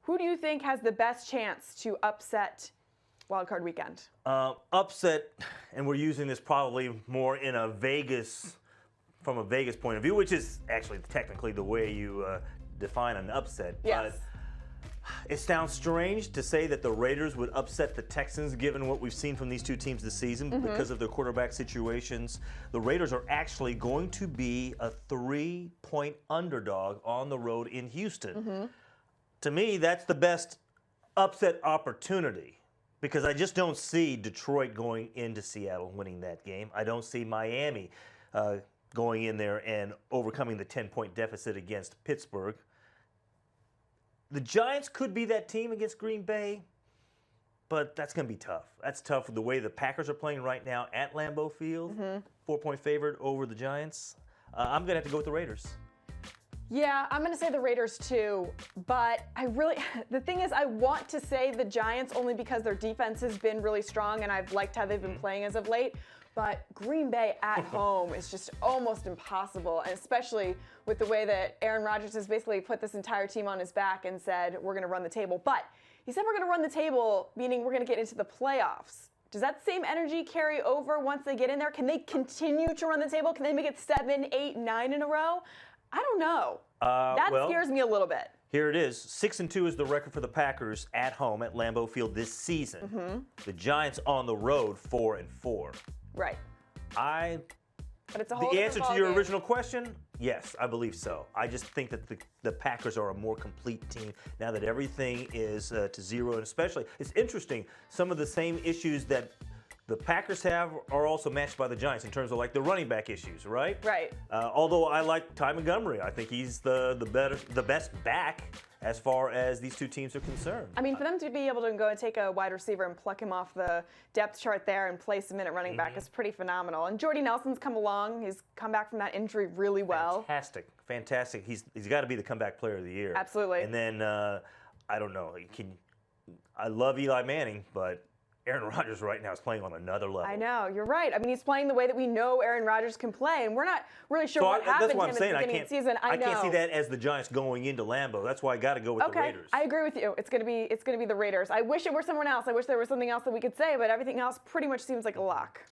Who do you think has the best chance to upset Wild Card Weekend? Upset, and we're using this probably more in a Vegas, from a Vegas point of view, which is actually technically the way you define an upset. Yes. But it sounds strange to say that the Raiders would upset the Texans given what we've seen from these two teams this season because of their quarterback situations. The Raiders are actually going to be a 3-point underdog on the road in Houston. To me, that's the best upset opportunity because I just don't see Detroit going into Seattle winning that game. I don't see Miami going in there and overcoming the 10-point deficit against Pittsburgh. The Giants could be that team against Green Bay, but that's going to be tough. That's tough with the way the Packers are playing right now at Lambeau Field. 4-point favorite over the Giants. I'm going to have to go with the Raiders. Yeah, I'm going to say the Raiders too, but the thing is I want to say the Giants only because their defense has been really strong and I've liked how they've been playing as of late. But Green Bay at home is just almost impossible, and especially with the way that Aaron Rodgers has basically put this entire team on his back and said, we're going to run the table. But he said we're going to run the table, meaning we're going to get into the playoffs. Does that same energy carry over once they get in there? Can they continue to run the table? Can they make it 7, 8, 9 in a row? I don't know. That scares me a little bit. Here it is. 6-2 is the record for the Packers at home at Lambeau Field this season. The Giants on the road 4-4. Right. But it's a whole The answer to your ballgame. original question, yes, I believe so. I just think that the Packers are a more complete team now that everything is to zero, and especially, it's interesting, some of the same issues that the Packers have are also matched by the Giants in terms of like the running back issues, right? Right. Although I like Ty Montgomery. I think he's the best back as far as these two teams are concerned. I mean, for them to be able to go and take a wide receiver and pluck him off the depth chart there and place him in at running back is pretty phenomenal. And Jordy Nelson's come along. He's come back from that injury really well. Fantastic. He's got to be the comeback player of the year. Absolutely. And then, I don't know. I love Eli Manning, but Aaron Rodgers right now is playing on another level. I know, you're right. I mean, he's playing the way that we know Aaron Rodgers can play, and we're not really sure what happened to him at the beginning of the season. I know. I can't see that as the Giants going into Lambeau. That's why I got to go with the Raiders. I agree with you. It's gonna be the Raiders. I wish it were someone else. I wish there was something else that we could say, but everything else pretty much seems like a lock.